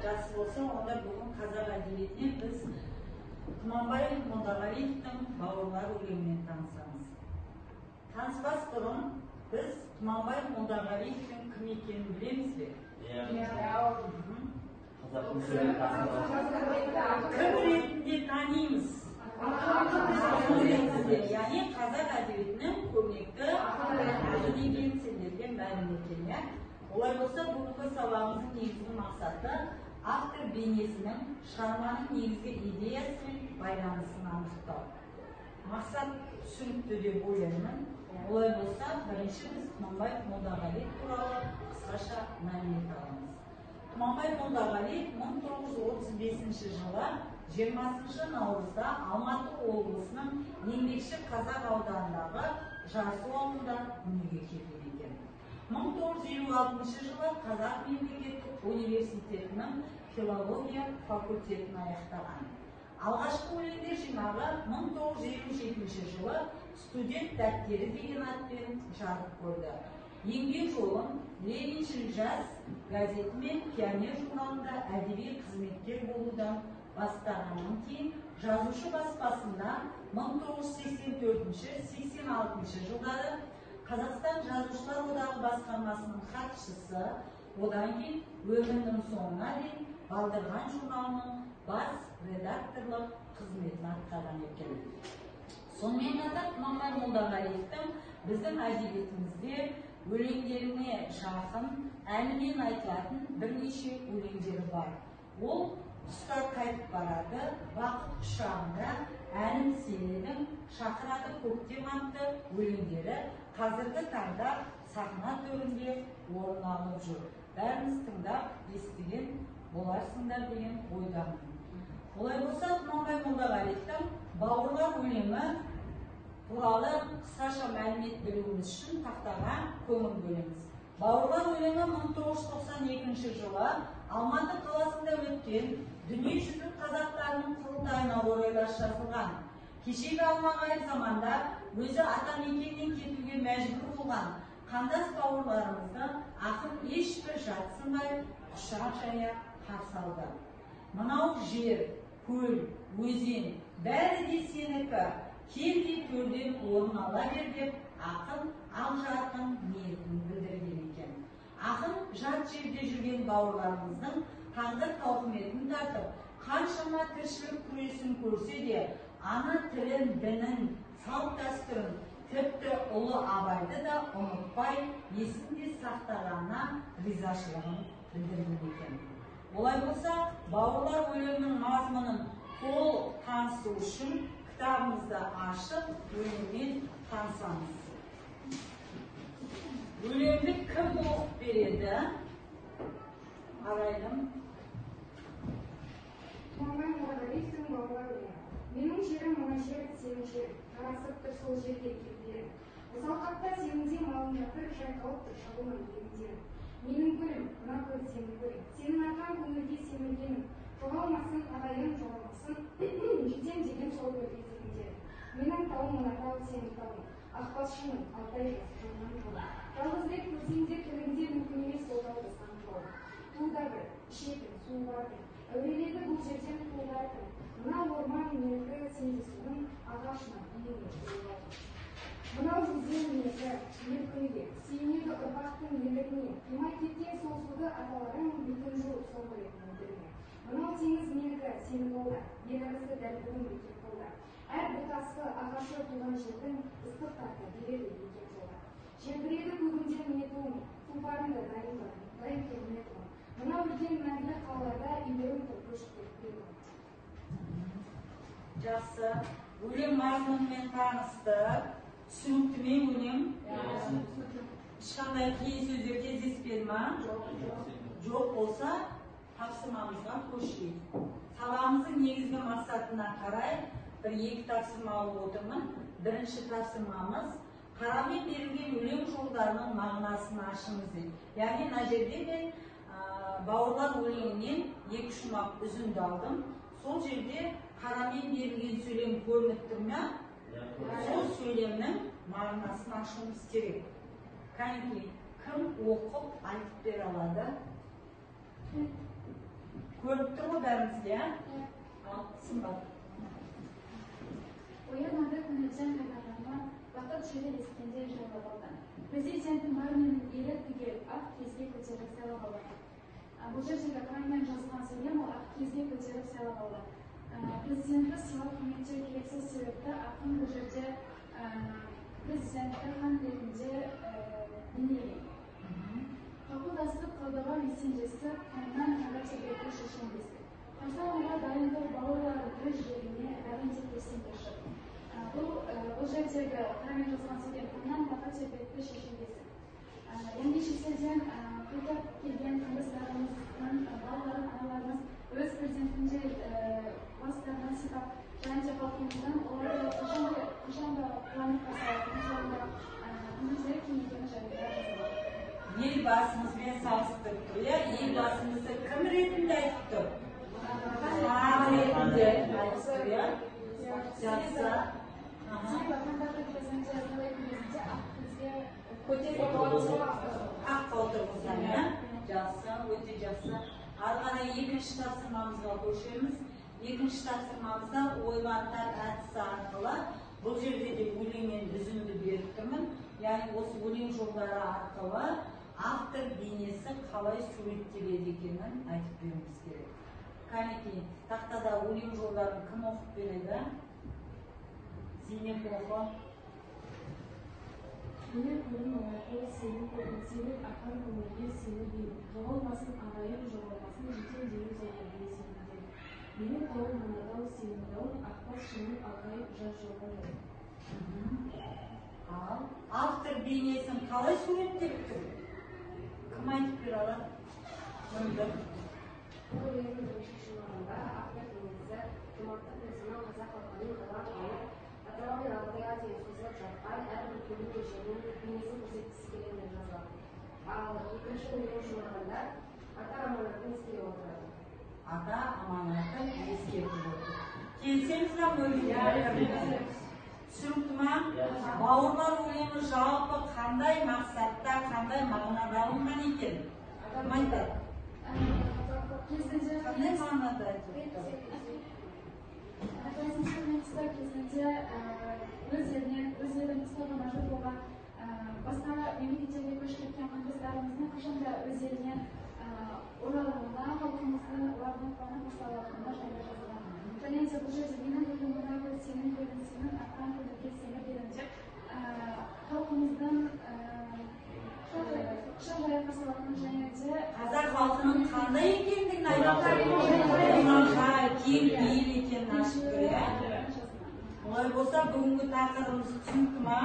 жасы болса, онда бүгін қазақ әдебиетінен біз Тұманбай Молдағалиевтің «Бауырлар» өлеңімен танысамыз. Таныспас бұрын біз Тұманбай Молдағалиевтің кім екенін білеміз бе? Кім ретінде танимыз? Яғни қазақ әдебиетінің көрнекті ақыны деген сендерге мәлім екен. Олай болса, бүгінгі сабағымыздың негізгі мақсаты автор бейнесінің шығарманың негізгі идеясы мен байланысын анықтау. Мақсат түсінікті деп ойлаймын. Олай болса, бірінші біз Тұманбай Молдағалиев туралы қысқаша мәлімет аламыз. Тұманбай Молдағалиев 1935 жылы 20 наурызда Алматы облысының Еңбекші Қазақ ауданындағы Жарсу ауылында дүниеге келген екен. 1956 жылы Қазақ мемлекеттік университетінің филология факультетін аяқтаған. Алғашқы өлеңдер жинағы 1957 жылы студент дәптері деген атпен жарық көрді. Еңбек жолын Лениншіл жас газеті мен Пионер журналында әдеби қызметкер болудан бастағаннан кейін жазушы баспасында 1984-86 жылдары Қазақстан Жазушылар одағы басқармасының хатшысы, одан кейін өмірінің соңына дейін Балдырған журналының бас редакторлық қызметін атқарған екен. Сонымен қатар Тұманбай Молдағалиевтің біздің әдебиетімізде өлеңдеріне жақын, әнімен айтылатын бірнеше өлеңдері бар. Ол «Құстар қайтып барады», «Бақыт құшағында», «Әнім сенің», «Шақырады көктем» атты өлеңдері қазіргі таңда сахна төрінде орын алып жүр. Бәріміз тыңдап, естіген боларсыңдар деген ойдамын. Олай болса, Тұманбай Молдағалиевтің «Бауырлар» өлеңі туралы қысқаша мәлімет білуіміз үшін тақтаға көңіл бөлеміз. «Бауырлар» өлеңі 1992 жылы Алматы қаласында өткен дүниежүзілік қазақтарының құрылтайына орайлас жазылған. Кешегі алмағайып заманда өзі атамекеннен кетуге мәжбүр болған қандас бауырларымызды ақын ешбір жатсынбай құшақ жая қарсы алды. Мынау жер, көл, өзен бәрі де сенікі, келдей төрден орын ала бер деп ақын ақ жарқын ниетін білдірген екен. Ақын жат жерде жүрген бауырларымыздың тағдыр тауқыметін тартып, қаншама тіршілік күресін көрсе де, ана тілін, дінін, салт дәстүрін, тіпті ұлы Абайды да ұмытпай, есінде сақтағанына ризашылығын білдірген екен. Олай болса, «Бауырлар» өлеңінің мазмұнын толық танысу үшін кітабымызды ашып, өлеңмен танысамыз. Өлеңді кім оқып береді? Арайлым. Тұманбай Молдағалиевтің «Бауырлар» өлеңі. Менің жерім мына жер, сенің жер, тарасып тұр сол жерге келдері. Салқатта сеніңде малың жатыр, жайқалып тұр шалымын елімде. Менің гүлім, мына гүл сенің гүлің, сенің арқан көңілге семіргенім, жоғалмасын, ағайын жоғалмасын, жетем деген сол гүлге сеніңде. Менің тауым, мына тау сенің тауың, ақбасшының алтай жас жолынан жолы. Жалғызбек көзіңде тіліңде мүмкін емес сол тауды саңғылау. Туылда бір, ішетін, суы бардың, әуреледі бұл жерден туылардың. Мына орман менікі, сенде суның ағашынан үйіңе туылау. Мынау өзен менікі, еркінге, сүйінеді ұрпақтың ерлігіне, қимай кеткен сол суды аталарың бетін жуып соңғы рет мөлдіріне. Мынау теңіз менікі, сені қолда, елімізді дәл бүгін бекер қолда. Әр бұтасы ағашы туған жердің ыстық тарта береді екен жолда. Желбіреді көгімде міне туым, тұлпарымды дайын келіне туым. Мынау үлкен мәңгілік қалаларда үйлерім тұр көшіп кетпейді. Жақсы, өлең мазмұнымен таныстық. Түсінікті ме өлең? Ешқандай қиын сөздер кездеспеді ма? Жоқ болса, тапсырмамызға көшейік. Сабағымыздың негізгі мақсатына қарай бір-екі тапсырма алып отырмын. Бірінші тапсырмамыз қарамен берілген өлең жолдарының мағынасын ашыңыз дейді. Яғни мына жерде мен «Бауырлар» өлеңінен 2 шумақ үзінді алдым. Сол жерде қарамен берілген сөйлем көрініп тұр ма? Сол сөйлемнің мағынасын ашуымыз керек. Кәнекей, кім оқып айтып бере алады? Көріп тұр ғой бәрімізге, ә? Ал, сымбат. Уянады күнімізден қайтарғанма, бақыт жері ескенде жайлап алған. Президенттің бары менің елі түгел ақ кезге көтеріп сайлап алған. Бұл жердегі қаймен жазылған сөйлем ол ақ кезге көтеріп сайлап алған. Президентті сыйлау құрметтеу керексіз себепті ақын бұл жерде президентті хан ретінде бейнелеген. Қабылдастық қалдырған есендесі қаннан қара себепті шешенбесі. Қамсауға дайындық бауырлары өз жеріне бәрінде келсін кешіп. Бұл жердегі қаймен жазылған сөйлем қаннан қара себепті шешенбесі. Енді шетелден қайтып келген қандастарымыздың балаларын аналарымыз өз президентінде бастарынан сипап және де халқымыздан оларды қашанда қуанып қарсы алатыны күндері кеңейгені жайында жазылған. Елбасымызбен салыстырып тұр, иә? Елбасымызды кім ретінде айтып тұр? Хан ретінде айтып тұр, иә? Жақсы. Ақ отырғызған, иә? Жақсы, өте жақсы. Ары қарай екінші тапсырмамызға көшеміз. Екінші тапсырмамызда ойлантар әдісі арқылы бұл жерде де өлеңмен үзінді беріп тұрмын. Яғни осы өлең жолдары арқылы автор бейнесі қалай суреттеледі екенін айтып беруіміз керек. Кәнекей, тақтада өлең жолдарын кім оқып береді? Зейнеп оқы. Мені көрін оңайқы, сені көрін, сеніп аққан көңілге сені дейін. Жоғалмасын ағайын, жоғалмасын жетен дейін зорлығын сенімден. Менің тауым анадау, сенің дауын, ақпас шының ағайын жар жоғалды. Ал автор бейнесін қалай суреттеп тұр? Кім айтып бере алады? Мөлдір. Бұл өлеңнің бірінші шумағында автор бейнесі жомарттық өзінің қазақ халқының қалан алып, аталған ағайға дейін созылып жатқан әрбір төлі көшенің бейнесін көрсеткісі келгенде жазылған. Ал екінші өлең шумағында ата аманатын ескере отырады. Ата аманатын ескертіп отыр. Келсеңіз бе мөлдір? Түсінікті ма? Бауырлар өлеңі жалпы қандай мақсатта, қандай мағынада алынған екен? Кім айтады? Қандай мағынада айтып отыр? Кезінде өздерін ұстауға мәжбүр болған басқа мемлекеттерге көшіп кеткен қандастарымыздың қашанда өздеріне оралуына, халқымыздың олардың қуанып басталатынына жайлы жазылған. Және де бұл жерде менің өліміме көр, сенің көрін, сенің аққан көңілге сені берін деп халқымыздың шын жайға салатынын және де қазақ халқының қандай екендігін айтып тұр. Кең пейіл екенін ашып тұр, иә? Олай болса бүгінгі тақырыбымыз түсінікті ма?